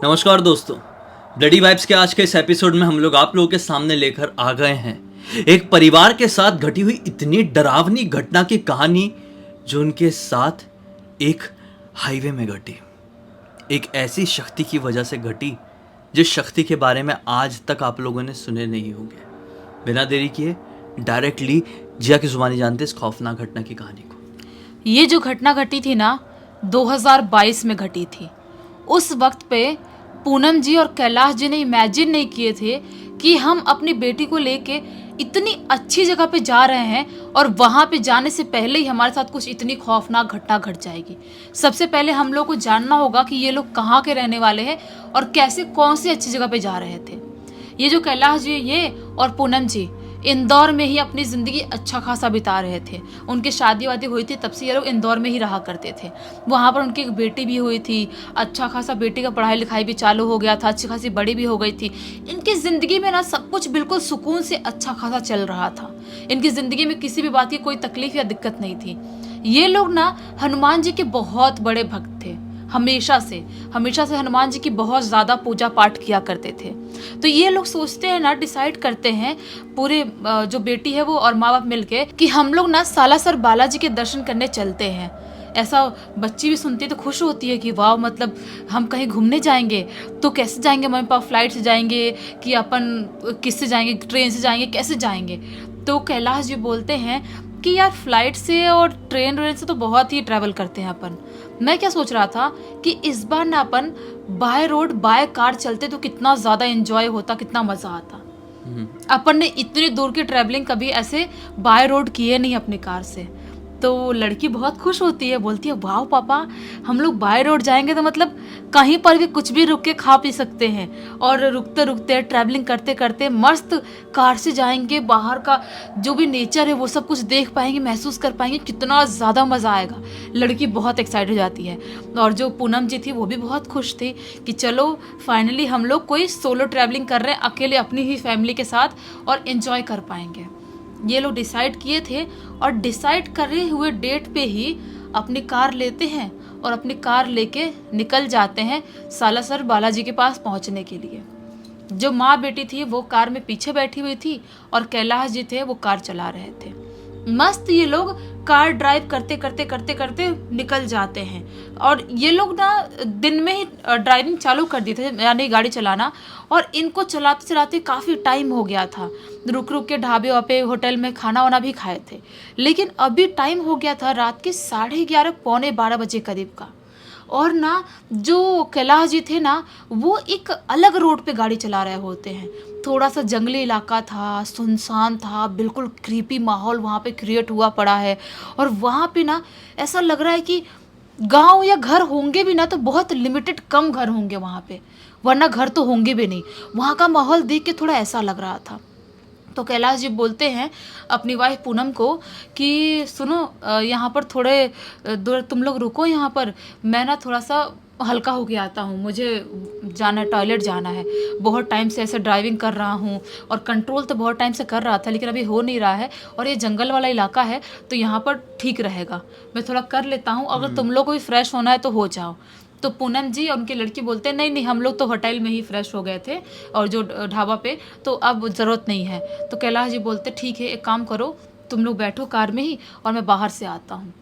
नमस्कार दोस्तों। Bloody vibes के आज के इस एपिसोड में हम लोग आप लोगों के सामने लेकर आ गए हैं एक परिवार के साथ घटी हुई इतनी डरावनी घटना की कहानी जो उनके साथ एक हाईवे में घटी। एक ऐसी शक्ति की वजह से घटी जिस शक्ति के बारे में आज तक आप लोगों ने सुने नहीं होंगे। बिना देरी किए डायरेक्टली जिया की जुबानी जानते इस खौफनाक घटना की कहानी को। ये जो घटना घटी थी ना 2022 में घटी थी। उस वक्त पे पूनम जी और कैलाश जी ने इमेजिन नहीं किए थे कि हम अपनी बेटी को लेके इतनी अच्छी जगह पे जा रहे हैं और वहाँ पे जाने से पहले ही हमारे साथ कुछ इतनी खौफनाक घटना घट जाएगी। सबसे पहले हम लोग को जानना होगा कि ये लोग कहाँ के रहने वाले हैं और कैसे कौन सी अच्छी जगह पे जा रहे थे। ये जो कैलाश जी ये और पूनम जी इंदौर में ही अपनी ज़िंदगी अच्छा खासा बिता रहे थे। उनकी शादी वादी हुई थी तब से ये लोग इंदौर में ही रहा करते थे। वहाँ पर उनकी एक बेटी भी हुई थी, अच्छा खासा बेटी का पढ़ाई लिखाई भी चालू हो गया था, अच्छी खासी बड़ी भी हो गई थी। इनकी ज़िंदगी में ना सब कुछ बिल्कुल सुकून से अच्छा खासा चल रहा था। इनकी ज़िंदगी में किसी भी बात की कोई तकलीफ या दिक्कत नहीं थी। ये लोग ना हनुमान जी के बहुत बड़े भक्त थे। हमेशा से हनुमान जी की बहुत ज़्यादा पूजा पाठ किया करते थे। तो ये लोग सोचते हैं ना, डिसाइड करते हैं पूरे जो बेटी है वो और माँ बाप मिलके कि हम लोग ना सालासर बालाजी के दर्शन करने चलते हैं। ऐसा बच्ची भी सुनती है तो खुश होती है कि वाह, मतलब हम कहीं घूमने जाएंगे तो कैसे जाएंगे, मम्मी पापा फ्लाइट से जाएंगे कि अपन किससे जाएंगे, ट्रेन से जाएंगे, कैसे जाएंगे। तो कैलाश जी बोलते हैं कि यार फ्लाइट से और ट्रेन से तो बहुत ही ट्रैवल करते हैं अपन। मैं क्या सोच रहा था कि इस बार ना अपन बाय रोड बाय कार चलते तो कितना ज़्यादा एंजॉय होता, कितना मज़ा आता। अपन ने इतनी दूर की ट्रैवलिंग कभी ऐसे बाय रोड किए नहीं अपनी कार से। तो लड़की बहुत खुश होती है, बोलती है वाह पापा, हम लोग बाय रोड जाएंगे तो मतलब कहीं पर भी कुछ भी रुक के खा पी सकते हैं और रुकते रुकते ट्रैवलिंग करते करते मस्त कार से जाएंगे, बाहर का जो भी नेचर है वो सब कुछ देख पाएंगे, महसूस कर पाएंगे, कितना ज़्यादा मज़ा आएगा। लड़की बहुत एक्साइटेड हो जाती है और जो पूनम जी थी वो भी बहुत खुश थी कि चलो फाइनली हम लोग कोई सोलो ट्रैवलिंग कर रहे हैं, अकेले अपनी ही फैमिली के साथ और एंजॉय कर पाएंगे। ये लोग डिसाइड किए थे और डिसाइड करे हुए डेट पे ही अपनी कार लेते हैं और अपनी कार लेके निकल जाते हैं सालासर बालाजी के पास पहुंचने के लिए। जो माँ बेटी थी वो कार में पीछे बैठी हुई थी और कैलाश जी थे वो कार चला रहे थे। मस्त ये लोग कार ड्राइव करते करते करते करते निकल जाते हैं और ये लोग ना दिन में ही ड्राइविंग चालू कर दी थे, यानी गाड़ी चलाना। और इनको चलाते चलाते काफ़ी टाइम हो गया था। रुक रुक के ढाबे वापे होटल में खाना वाना भी खाए थे, लेकिन अभी टाइम हो गया था रात के 11:30 पौने 12 बजे करीब का। और ना जो कैलाश जी थे ना वो एक अलग रोड पे गाड़ी चला रहे होते हैं। थोड़ा सा जंगली इलाका था, सुनसान था, बिल्कुल क्रीपी माहौल वहाँ पे क्रिएट हुआ पड़ा है। और वहाँ पे ना ऐसा लग रहा है कि गांव या घर होंगे भी ना तो बहुत लिमिटेड कम घर होंगे वहाँ पे, वरना घर तो होंगे भी नहीं। वहाँ का माहौल देख के थोड़ा ऐसा लग रहा था। तो कैलाश जी बोलते हैं अपनी वाइफ पूनम को कि सुनो, यहाँ पर थोड़े दूर तुम लोग रुको यहाँ पर, मैं ना थोड़ा सा हल्का होके आता हूँ, मुझे जाना है, टॉयलेट जाना है। बहुत टाइम से ऐसे ड्राइविंग कर रहा हूँ और कंट्रोल तो बहुत टाइम से कर रहा था लेकिन अभी हो नहीं रहा है और ये जंगल वाला इलाका है तो यहाँ पर ठीक रहेगा, मैं थोड़ा कर लेता हूँ, अगर तुम लोग को भी फ्रेश होना है तो हो जाओ। तो पूनम जी और उनकी लड़की बोलते हैं नहीं नहीं, हम लोग तो होटल में ही फ्रेश हो गए थे और जो ढाबा पे, तो अब ज़रूरत नहीं है। तो कैलाश जी बोलते ठीक है, एक काम करो, तुम लोग बैठो कार में ही और मैं बाहर से आता हूँ।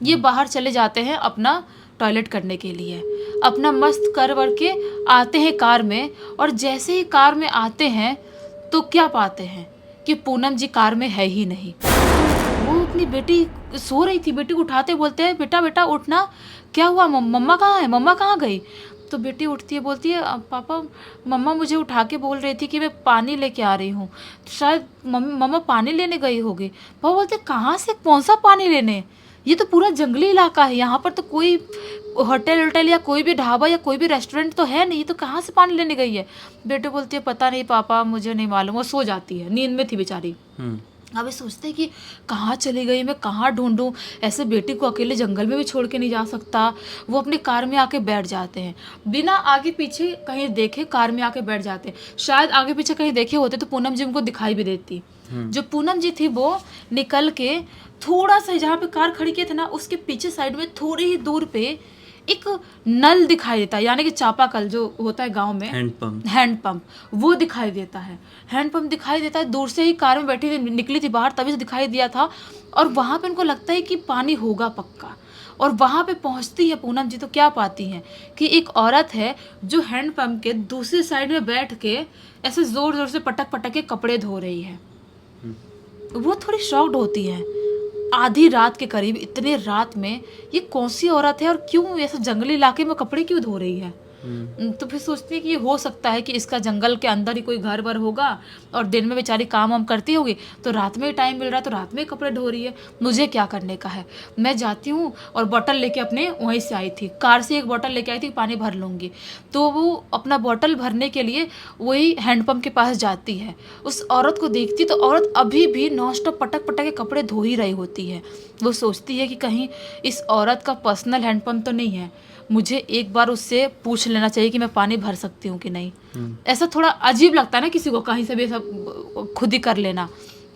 ये बाहर चले जाते हैं अपना टॉयलेट करने के लिए, अपना मस्त कर वर के आते हैं कार में। और जैसे ही कार में आते हैं तो क्या पाते हैं कि पूनम जी कार में है ही नहीं। वो अपनी बेटी सो रही थी, बेटी को उठाते बोलते हैं बेटा बेटा उठना, क्या हुआ, मम्मा कहाँ है, मम्मा कहाँ गई। तो बेटी उठती है, बोलती है पापा मम्मा मुझे उठा के बोल रही थी कि मैं पानी लेके आ रही हूँ, शायद मम्मा पानी लेने गई होगी। पापा बोलते कहाँ से, कौन सा पानी लेने, ये तो पूरा जंगली इलाका है, यहाँ पर तो कोई होटल वोटल या कोई भी ढाबा या कोई भी रेस्टोरेंट तो है नहीं, तो कहाँ से पानी लेने गई है। बेटी बोलती है पता नहीं पापा, मुझे नहीं मालूम। वो सो जाती है, नींद में थी बेचारी। अभी सोचते हैं कि कहाँ चली गई, मैं कहाँ ढूंढूं, ऐसे बेटी को अकेले जंगल में भी छोड़ के नहीं जा सकता। वो अपनी कार में आके बैठ जाते हैं, बिना आगे पीछे कहीं देखे कार में आके बैठ जाते हैं। शायद आगे पीछे कहीं देखे होते तो पूनम जी उनको दिखाई भी देती। जो पूनम जी थी वो निकल के थोड़ा सा जहाँ पे कार खड़ी की थी ना उसके पीछे साइड में थोड़ी ही दूर पे एक नल दिखाई देता है, यानी कि चापाकल जो होता है गांव में, हैंड पंप, वो दिखाई देता है। हैंड पंप दिखाई देता है, दूर से ही कार में बैठी थी, निकली थी बाहर, तभी से दिखाई दिया था। और वहाँ पे उनको लगता है कि पानी होगा पक्का। और वहाँ पे पहुँचती है पूनम जी तो क्या पाती हैं कि एक औरत है जो हैंड पंप के दूसरी साइड में बैठ के ऐसे ज़ोर ज़ोर से पटक पटक के कपड़े धो रही है। वो थोड़ी शॉक्ड होती है, आधी रात के करीब, इतने रात में ये कौन सी औरत है और क्यों ऐसे जंगली इलाके में कपड़े क्यों धो रही है। तो फिर सोचती है कि ये हो सकता है कि इसका जंगल के अंदर ही कोई घर वर होगा और दिन में बेचारी काम वाम करती होगी, तो रात में टाइम मिल रहा है तो रात में कपड़े धो रही है। मुझे क्या करने का है, मैं जाती हूँ। और बॉटल लेके अपने वहीं से आई थी, कार से एक बॉटल लेके आई थी, पानी भर लूँगी। तो वो अपना बॉटल भरने के लिए वही हैंडपम्प के पास जाती है। उस औरत को देखती तो औरत अभी भी नॉन स्टॉप पटक पटक के कपड़े धो ही रही होती है। वो सोचती है कि कहीं इस औरत का पर्सनल हैंडपम्प तो नहीं है, मुझे एक बार उससे पूछ लेना चाहिए कि मैं पानी भर सकती हूँ कि नहीं। ऐसा थोड़ा अजीब लगता है ना किसी को कहीं से भी ऐसा खुद ही कर लेना।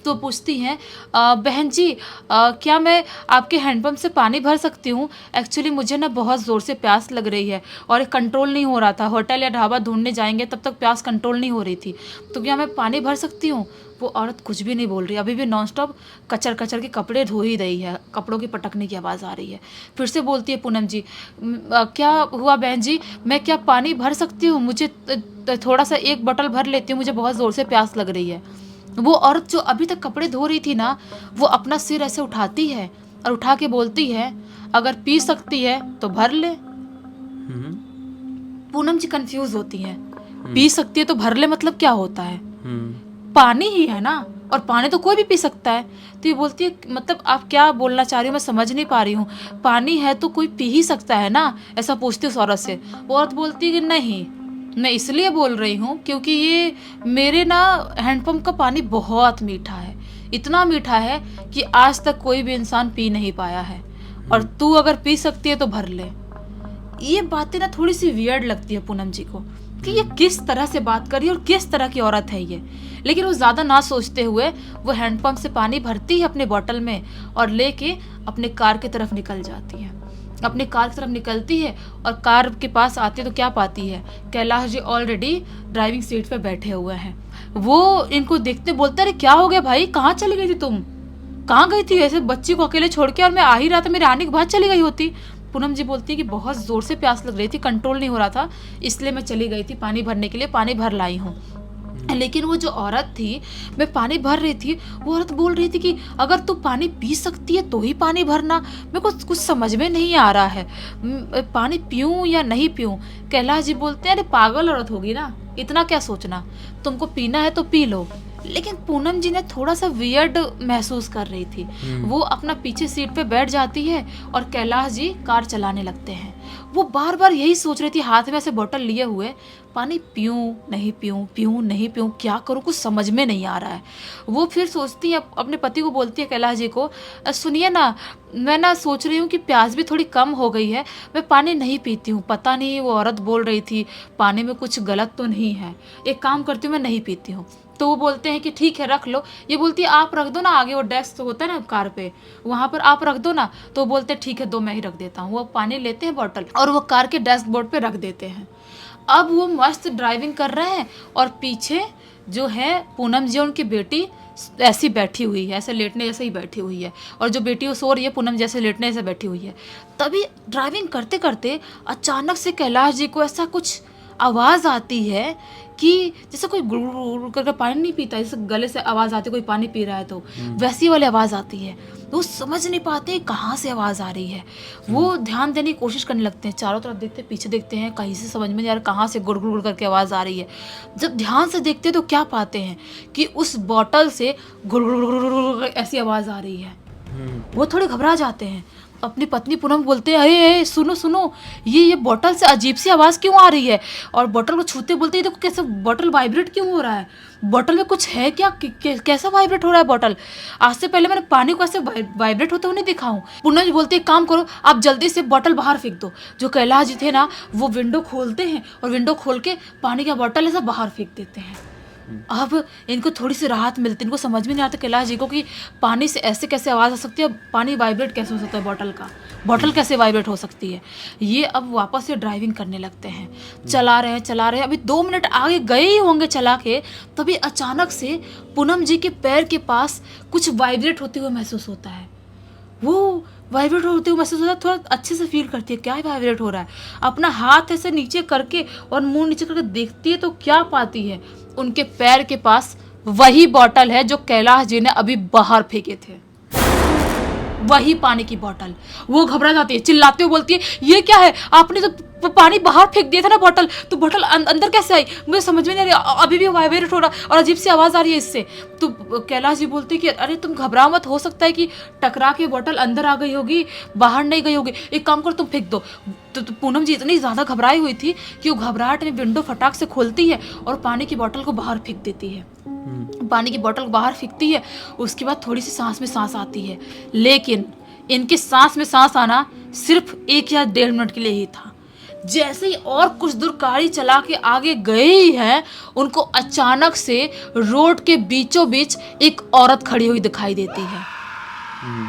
तो पूछती हैं, बहन जी क्या मैं आपके हैंडपम्प से पानी भर सकती हूँ? एक्चुअली मुझे ना बहुत ज़ोर से प्यास लग रही है और कंट्रोल नहीं हो रहा था। होटल या ढाबा ढूंढने जाएंगे तब तक प्यास कंट्रोल नहीं हो रही थी, तो क्या मैं पानी भर सकती हूँ? वो औरत कुछ भी नहीं बोल रही, अभी भी नॉनस्टॉप कचर कचर के कपड़े धो ही रही है, कपड़ों की पटकने की आवाज़ आ रही है। फिर से बोलती है पूनम जी, क्या हुआ बहन जी, मैं क्या पानी भर सकती हूँ? मुझे थोड़ा सा एक बोतल भर लेती हूँ, मुझे बहुत ज़ोर से प्यास लग रही है। वो औरत जो अभी तक कपड़े धो रही थी ना, वो अपना सिर ऐसे उठाती है और उठा के बोलती है, अगर पी सकती है तो भर ले। पूनम जी कंफ्यूज होती हैं, पी सकती है तो भर ले मतलब क्या होता है? पानी ही है ना, और पानी तो कोई भी पी सकता है। तो ये बोलती है मतलब आप क्या बोलना चाह रही हो, मैं समझ नहीं पा रही हूँ, पानी है तो कोई पी ही सकता है ना, ऐसा पूछती उस औरत से। वो औरत बोलती है कि नहीं, मैं इसलिए बोल रही हूँ क्योंकि ये मेरे ना हैंडपम्प का पानी बहुत मीठा है, इतना मीठा है कि आज तक कोई भी इंसान पी नहीं पाया है, और तू अगर पी सकती है तो भर ले। ये बातें ना थोड़ी सी वियर्ड लगती है पूनम जी को कि ये किस तरह से बात करी और किस तरह की औरत है ये। लेकिन वो ज़्यादा ना सोचते हुए वो हैंडपम्प से पानी भरती है अपने बॉटल में और लेके अपने कार की तरफ निकल जाती है। अपने कार की तरफ निकलती है और कार के पास आती है तो क्या पाती है, Kailash ji already driving seat पे बैठे हुए हैं। वो इनको देखते बोलते, अरे क्या हो गया भाई, कहाँ चली गई थी तुम, कहाँ गई थी ऐसे बच्ची को अकेले छोड़ के, और मैं आ ही रहा था, मेरे आने के बाद चली गई होती। पूनम जी बोलती है कि बहुत ज़ोर से प्यास लग रही थी, कंट्रोल नहीं हो रहा था, इसलिए मैं चली गई थी पानी भरने के लिए, पानी भर लाई हूँ। लेकिन वो जो औरत थी, मैं पानी भर रही थी, वो औरत बोल रही थी कि अगर तू पानी पी सकती है तो ही पानी भरना। मेरे को कुछ समझ में नहीं आ रहा है, पानी पीऊँ या नहीं पीऊँ। कैलाश जी बोलते हैं, अरे पागल औरत होगी ना, इतना क्या सोचना, तुमको पीना है तो पी लो। लेकिन पूनम जी ने थोड़ा सा वियर्ड महसूस कर रही थी। वो अपना पीछे सीट पे बैठ जाती है और कैलाश जी कार चलाने लगते हैं। वो बार बार यही सोच रही थी, हाथ में ऐसे बोतल लिए हुए, पानी पीऊँ नहीं पीऊँ, पीऊँ नहीं पीऊँ, क्या करूँ, कुछ समझ में नहीं आ रहा है। वो फिर सोचती है, अपने पति को बोलती है कैलाश जी को, सुनिए ना, मैं ना सोच रही हूँ कि प्यास भी थोड़ी कम हो गई है, मैं पानी नहीं पीती हूँ। पता नहीं वो औरत बोल रही थी पानी में कुछ गलत तो नहीं है, एक काम करती हूँ मैं नहीं पीती हूँ। तो वो बोलते हैं कि ठीक है रख लो। ये बोलती है आप रख दो ना, आगे वो डेस्क तो होता है ना कार पे, वहाँ पर आप रख दो ना। तो बोलते हैं ठीक है दो, मैं ही रख देता हूँ। वो पानी लेते हैं बॉटल और वो कार के डैशबोर्ड पे रख देते हैं। अब वो मस्त ड्राइविंग कर रहे हैं और पीछे जो है पूनम जी उनकी बेटी ऐसी बैठी हुई है, ऐसे लेटने जैसे ही बैठी हुई है, और जो बेटी वो सो रही है, पूनम जैसे लेटने जैसे बैठी हुई है। तभी ड्राइविंग करते करते अचानक से कैलाश जी को ऐसा कुछ आवाज़ आती है कि जैसे कोई गुड़ गुड़ करके पानी नहीं पीता, जैसे गले से आवाज़ आती है कोई पानी पी रहा है तो वैसी वाली आवाज़ आती है। वो समझ नहीं पाते कहाँ से आवाज़ आ रही है। वो ध्यान देने की कोशिश करने लगते हैं, चारों तरफ देखते हैं, पीछे देखते हैं, कहीं से समझ में नहीं आ रहा कहाँ से गुड़ गुड़ करके आवाज़ आ रही है। जब ध्यान से देखते हैं तो क्या पाते हैं कि उस बॉटल से गुड़ गुड़ गुड़ ऐसी आवाज़ आ रही है। वो थोड़े घबरा जाते हैं। अपनी पत्नी पूनम बोलते हैं, अरे सुनो सुनो, ये बोतल से अजीब सी आवाज़ क्यों आ रही है? और बोतल को छूते बोलते हैं, देखो कैसे बोतल वाइब्रेट क्यों हो रहा है, बोतल में कुछ है क्या, कैसा वाइब्रेट हो रहा है बोतल? आज से पहले मैंने पानी को ऐसे वाइब्रेट होते हुए नहीं देखा हूँ। पूनम जी बोलते एक काम करो, आप जल्दी से बोतल बाहर फेंक दो। जो कैलाश जी थे ना, वो विंडो खोलते हैं और विंडो खोल के पानी का बोतल ऐसा बाहर फेंक देते हैं। अब इनको थोड़ी सी राहत मिलती, इनको समझ में नहीं आता कैलाश जी को कि पानी से ऐसे कैसे आवाज़ आ सकती है, पानी वाइब्रेट कैसे हो सकता है, बॉटल कैसे वाइब्रेट हो सकती है। ये अब वापस से ड्राइविंग करने लगते हैं, चला रहे हैं। अभी 2 मिनट आगे गए ही होंगे चला के, तभी अचानक से पूनम जी के पैर के पास कुछ वाइब्रेट होते हुए महसूस होता है। वो वाइब्रेट होते हुए महसूस होता है, थोड़ा अच्छे से फील करती है क्या वाइब्रेट हो रहा है। अपना हाथ ऐसे नीचे करके और मुंह नीचे करके देखती है तो क्या पाती है, उनके पैर के पास वही बॉटल है जो कैलाश जी ने अभी बाहर फेंके थे, वही पानी की बॉटल। वो घबरा जाती है, चिल्लाते हुए बोलती है ये क्या है, आपने तो पानी बाहर फेंक दिया था ना बॉटल, तो बॉटल अंदर कैसे आई, मुझे समझ में नहीं आ रही, अभी भी वाइब्रेट हो रहा और अजीब सी आवाज़ आ रही है इससे। तो कैलाश जी बोलते कि अरे तुम घबराओ मत, हो सकता है कि टकरा के बॉटल अंदर आ गई होगी, बाहर नहीं गई होगी, एक काम करो तुम फेंक दो। तो पूनम जी इतनी ज़्यादा घबराई हुई थी कि वो घबराहट में विंडो फटाक से खोलती है और पानी की बॉटल को बाहर फेंक देती है। पानी की बोतल बाहर फेंकती है, उसके बाद थोड़ी सी सांस में सांस आती है, लेकिन इनके सांस में सांस आना सिर्फ 1 या 1.5 मिनट के लिए ही था। जैसे ही और कुछ दूर गाड़ी चला के आगे गए ही हैं, उनको अचानक से रोड के बीचों बीच एक औरत खड़ी हुई दिखाई देती है।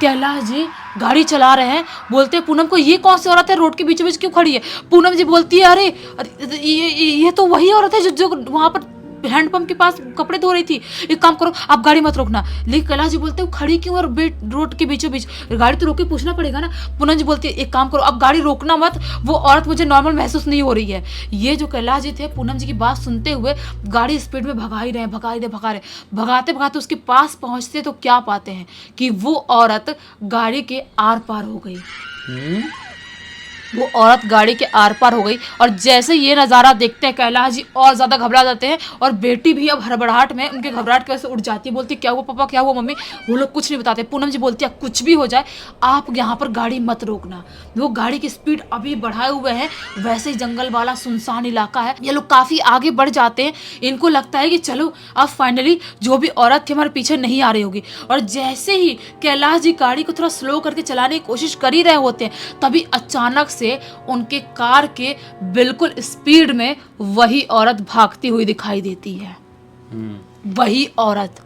कैलाश जी गाड़ी चला रहे हैं, बोलते हैं पूनम को ये कौन सी औरत है, रोड के बीचों बीच क्यों खड़ी है। पूनम जी बोलती है अरे ये तो वही औरत है जो वहां पर हैंडपंप के पास कपड़े धो रही थी, एक काम करो आप गाड़ी मत रोकना। लेकिन कैलाश जी बोलते हैं खड़ी क्यों और रोड के बीचों बीच, गाड़ी तो रोक के पूछना पड़ेगा ना। पूनम जी बोलती है एक काम करो आप गाड़ी रोकना मत, वो औरत मुझे नॉर्मल महसूस नहीं हो रही है। ये जो कैलाश जी थे पूनम जी की बात सुनते हुए गाड़ी स्पीड में भगा रहे, भगाते भगाते उसके पास पहुंचते तो क्या पाते हैं कि वो औरत गाड़ी के आर पार हो गई। वो औरत गाड़ी के आर पार हो गई और जैसे ये नज़ारा देखते हैं कैलाश जी और ज़्यादा घबरा जाते हैं और बेटी भी अब हड़बड़ाहट में उनके घबराहट की वजह से उठ जाती है, बोलती क्या हुआ पापा, क्या हुआ मम्मी। वो लोग कुछ नहीं बताते। पूनम जी बोलती है कुछ भी हो जाए आप यहाँ पर गाड़ी मत रोकना। वो गाड़ी की स्पीड अभी बढ़ाए हुए हैं, वैसे ही जंगल वाला सुनसान इलाका है। ये लोग काफ़ी आगे बढ़ जाते हैं, इनको लगता है कि चलो अब फाइनली जो भी औरत थी हमारे पीछे नहीं आ रही होगी। और जैसे ही कैलाश जी गाड़ी को थोड़ा स्लो करके चलाने की कोशिश कर ही रहे होते हैं, तभी अचानक से उनके कार के बिल्कुल स्पीड में वही औरत भागती हुई दिखाई देती है। वही औरत।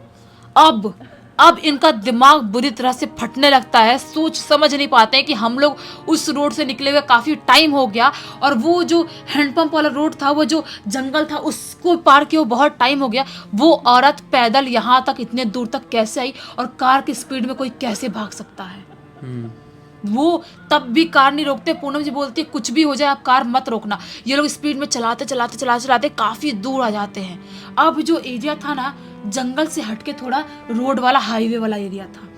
अब इनका दिमाग बुरी तरह से फटने लगता है, सोच समझ नहीं पाते हैं कि हम लोग उस रोड से निकले हुए काफी टाइम हो गया और वो जो हैंडपंप वाला रोड था, वो जो जंगल था, उसको पार किए बहुत टाइम हो गया। वो औरत पैदल यहाँ तक इतने दूर तक कैसे आई और कार की स्पीड में कोई कैसे भाग सकता है। वो तब भी कार नहीं रोकते। पूनम जी बोलती है कुछ भी हो जाए आप कार मत रोकना। ये लोग स्पीड में चलाते काफी दूर आ जाते हैं। अब जो एरिया था ना, जंगल से हटके थोड़ा रोड वाला हाईवे वाला एरिया था।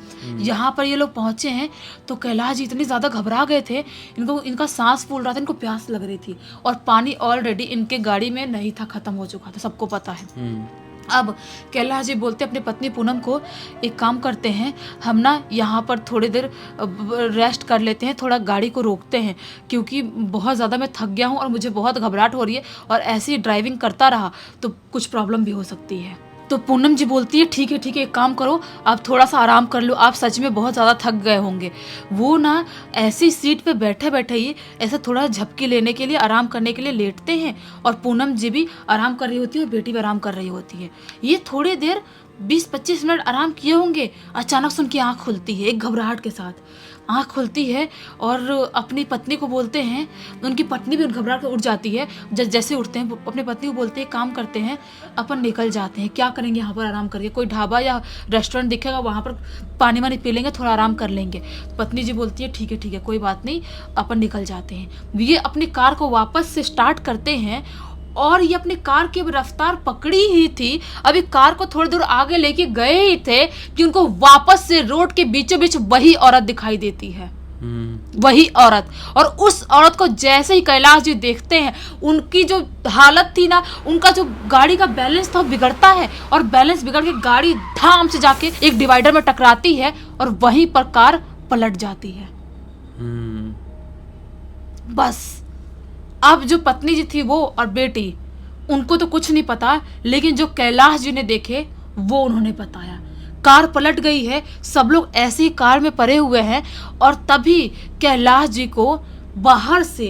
यहाँ पर ये लोग पहुंचे हैं तो कैलाश जी इतनी ज्यादा घबरा गए थे, इनका सांस फूल रहा था, इनको प्यास लग रही थी और पानी ऑलरेडी इनके गाड़ी में नहीं था, खत्म हो चुका था, सबको पता है। अब कैलाश जी बोलते अपनी पत्नी पूनम को एक काम करते हैं, हम ना यहाँ पर थोड़ी देर रेस्ट कर लेते हैं, थोड़ा गाड़ी को रोकते हैं क्योंकि बहुत ज़्यादा मैं थक गया हूँ और मुझे बहुत घबराहट हो रही है और ऐसे ही ड्राइविंग करता रहा तो कुछ प्रॉब्लम भी हो सकती है। तो पूनम जी बोलती है ठीक है एक काम करो आप थोड़ा सा आराम कर लो, आप सच में बहुत ज़्यादा थक गए होंगे। वो ना ऐसी सीट पे बैठे बैठे ही ऐसा थोड़ा झपकी लेने के लिए, आराम करने के लिए लेटते हैं और पूनम जी भी आराम कर रही होती है और बेटी भी आराम कर रही होती है। ये थोड़ी देर 20-25 मिनट आराम किए होंगे, अचानक से उनकी आँख खुलती है, एक घबराहट के साथ आँख खुलती है और अपनी पत्नी को बोलते हैं। उनकी पत्नी भी घबरा कर उठ जाती है। जैसे उठते हैं अपनी पत्नी को बोलते हैं काम करते हैं, अपन निकल जाते हैं, क्या करेंगे यहाँ पर आराम करके, कोई ढाबा या रेस्टोरेंट दिखेगा वहाँ पर पानी वानी पी लेंगे, थोड़ा आराम कर लेंगे। पत्नी जी बोलती है ठीक है कोई बात नहीं, अपन निकल जाते हैं। ये अपनी कार को वापस से स्टार्ट करते हैं और ये अपनी कार की रफ्तार पकड़ी ही थी, अभी कार को थोड़ी दूर आगे लेके गए ही थे कि उनको वापस से रोड के बीचों बीच वही औरत दिखाई देती है। वही औरत। और उस औरत को जैसे ही कैलाश जी देखते हैं, उनकी जो हालत थी ना, उनका जो गाड़ी का बैलेंस था बिगड़ता है और बैलेंस बिगड़ के गाड़ी धाम से जाके एक डिवाइडर में टकराती है और वहीं पर कार पलट जाती है। बस अब जो पत्नी जी थी वो और बेटी, उनको तो कुछ नहीं पता, लेकिन जो कैलाश जी ने देखे वो उन्होंने बताया। कार पलट गई है, सब लोग ऐसे ही कार में पड़े हुए हैं और तभी कैलाश जी को बाहर से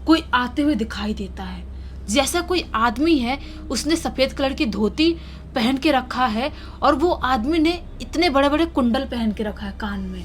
कोई आते हुए दिखाई देता है। जैसा कोई आदमी है, उसने सफ़ेद कलर की धोती पहन के रखा है और वो आदमी ने इतने बड़े बड़े कुंडल पहन के रखा है कान में,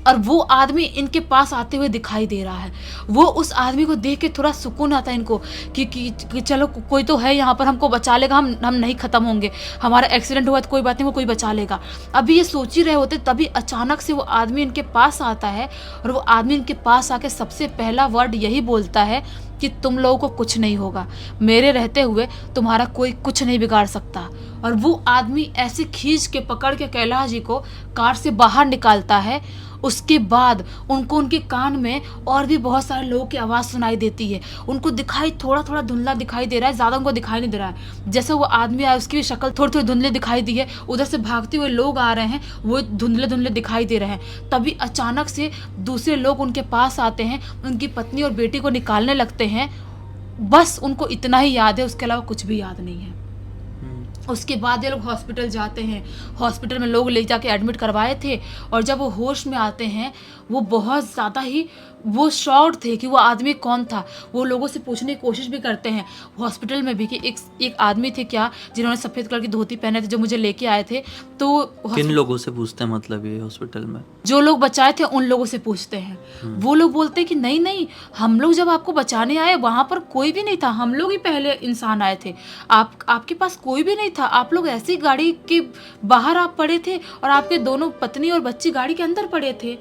और वो आदमी इनके पास आते हुए दिखाई दे रहा है। वो उस आदमी को देख के थोड़ा सुकून आता है इनको कि चलो कोई तो है यहाँ पर, हमको बचा लेगा, हम नहीं ख़त्म होंगे, हमारा एक्सीडेंट हुआ तो कोई बात नहीं, वो कोई बचा लेगा। अभी ये सोच ही रहे होते तभी अचानक से वो आदमी इनके पास आता है, और वो आदमी इनके पास आके सबसे पहला वर्ड यही बोलता है कि तुम लोगों को कुछ नहीं होगा, मेरे रहते हुए तुम्हारा कोई कुछ नहीं बिगाड़ सकता। और वो आदमी ऐसे खींच के पकड़ के कैलाश जी को कार से बाहर निकालता है। उसके बाद उनको उनके कान में और भी बहुत सारे लोगों की आवाज़ सुनाई देती है। उनको दिखाई थोड़ा थोड़ा धुंधला दिखाई दे रहा है, ज़्यादा उनको दिखाई नहीं दे रहा है। जैसे वो आदमी आया उसकी भी शक्ल थोड़ी थोड़ी धुंधली दिखाई दी है, उधर से भागते हुए लोग आ रहे हैं, वो धुंधले धुंधले दिखाई दे रहे हैं। तभी अचानक से दूसरे लोग उनके पास आते हैं, उनकी पत्नी और बेटी को निकालने लगते हैं। बस उनको इतना ही याद है, उसके अलावा कुछ भी याद नहीं है। उसके बाद ये लोग हॉस्पिटल जाते हैं। हॉस्पिटल में लोग ले जाके एडमिट करवाए थे, और जब वो होश में आते हैं वो बहुत ज़्यादा ही वो शॉक्ड थे कि वो आदमी कौन था। वो लोगों से पूछने की कोशिश भी करते हैं हॉस्पिटल में भी कि एक आदमी थे क्या जिन्होंने सफ़ेद कलर की धोती पहने थे, जो मुझे लेके आए थे। तो किन लोगों से पूछते हैं, मतलब ये हॉस्पिटल में जो लोग बचाए थे उन लोगों से पूछते हैं। वो लोग बोलते हैं कि नहीं नहीं, हम लोग जब आपको बचाने आए वहाँ पर कोई भी नहीं था, हम लोग ही पहले इंसान आए थे, आपके पास कोई भी नहीं था, आप लोग ऐसी गाड़ी के बाहर आप पड़े थे और आपके दोनों पत्नी और बच्ची गाड़ी के अंदर पड़े थे।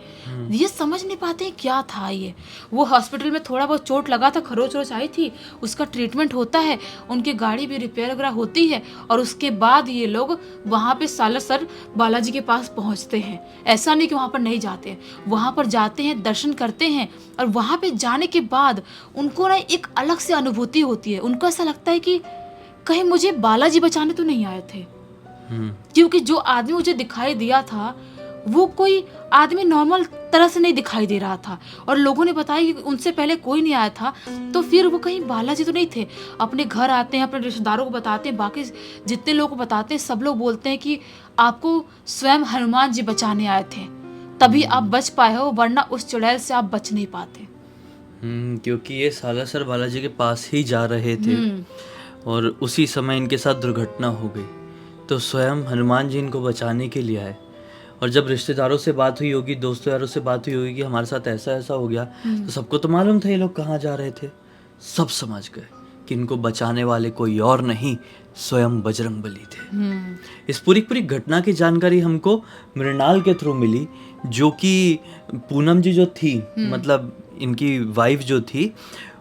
ये समझ नहीं पाते क्या था ये। वो हॉस्पिटल में थोड़ा बहुत चोट लगा था, खरोच वरोच आई थी, उसका ट्रीटमेंट होता है, उनकी गाड़ी भी रिपेयर वगैरह होती है, और उसके बाद ये लोग वहाँ पे सालासर बालाजी के पास पहुँचते हैं। ऐसा नहीं कि वहाँ पर नहीं जाते, वहाँ पर जाते हैं, दर्शन करते हैं, और वहाँ पे जाने के बाद उनको ना एक अलग से अनुभूति होती है। उनको ऐसा लगता है कि कहीं मुझे बालाजी बचाने तो नहीं आए थे, क्योंकि जो आदमी मुझे दिखाई दिया था वो कोई आदमी नॉर्मल तरह से नहीं दिखाई दे रहा था, और लोगों ने बताया कि उनसे पहले कोई नहीं आया था। तो फिर वो कहीं बालाजी तो नहीं थे। अपने घर आते हैं, अपने रिश्तेदारों को बताते हैं, बाकी जितने लोगों को बताते हैं, सब लोग बोलते हैं कि आपको स्वयं हनुमान जी बचाने आए थे, तभी आप बच पाए हो, वरना उस चुड़ैल से आप बच नहीं पाते। क्योंकि ये सालासर बालाजी के पास ही जा रहे थे और उसी समय इनके साथ दुर्घटना हो गई, तो स्वयं हनुमान जी इनको बचाने के लिए आए। और जब रिश्तेदारों से बात हुई होगी, दोस्तों यारों से बात हुई होगी कि हमारे साथ ऐसा ऐसा हो गया, तो सबको तो मालूम था ये लोग कहाँ जा रहे थे। सब समझ गए कि इनको बचाने वाले कोई और नहीं, स्वयं बजरंगबली थे। इस पूरी घटना की जानकारी हमको मृणाल के थ्रू मिली, जो कि पूनम जी जो थी, मतलब इनकी वाइफ जो थी,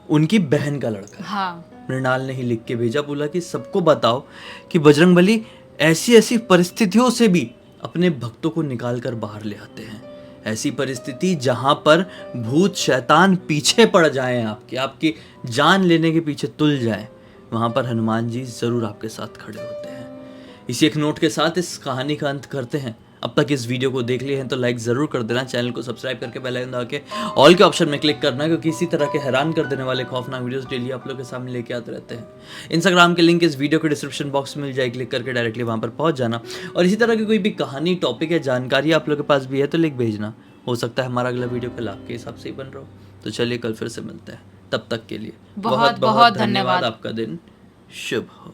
उनकी बहन का लड़का। हाँ। मृणाल ने ही लिख के भेजा, बोला कि सबको बताओ कि बजरंगबली ऐसी ऐसी परिस्थितियों से भी अपने भक्तों को निकाल कर बाहर ले आते हैं। ऐसी परिस्थिति जहां पर भूत शैतान पीछे पड़ जाएं, आपकी जान लेने के पीछे तुल जाएं, वहां पर हनुमान जी जरूर आपके साथ खड़े होते हैं। इसी एक नोट के साथ इस कहानी का अंत करते हैं। अब तक इस वीडियो को देख लिए हैं तो लाइक ज़रूर कर देना, चैनल को सब्सक्राइब करके बेल आइकन दबा के ऑल के ऑप्शन में क्लिक करना, क्योंकि इसी तरह के हैरान कर देने वाले खौफनाक वीडियोस डेली आप लोग के सामने लेके आते रहते हैं। इंस्टाग्राम के लिंक इस वीडियो के डिस्क्रिप्शन बॉक्स में मिल जाए, क्लिक करके डायरेक्टली वहाँ पर पहुँच जाना। और इसी तरह की कोई भी कहानी, टॉपिक या जानकारी आप लोग के पास भी है तो लिख भेजना। हो सकता है हमारा अगला वीडियो कल आपके हिसाब से ही बन रहा हो। तो चलिए कल फिर से मिलते हैं, तब तक के लिए बहुत बहुत धन्यवाद। आपका दिन शुभ हो।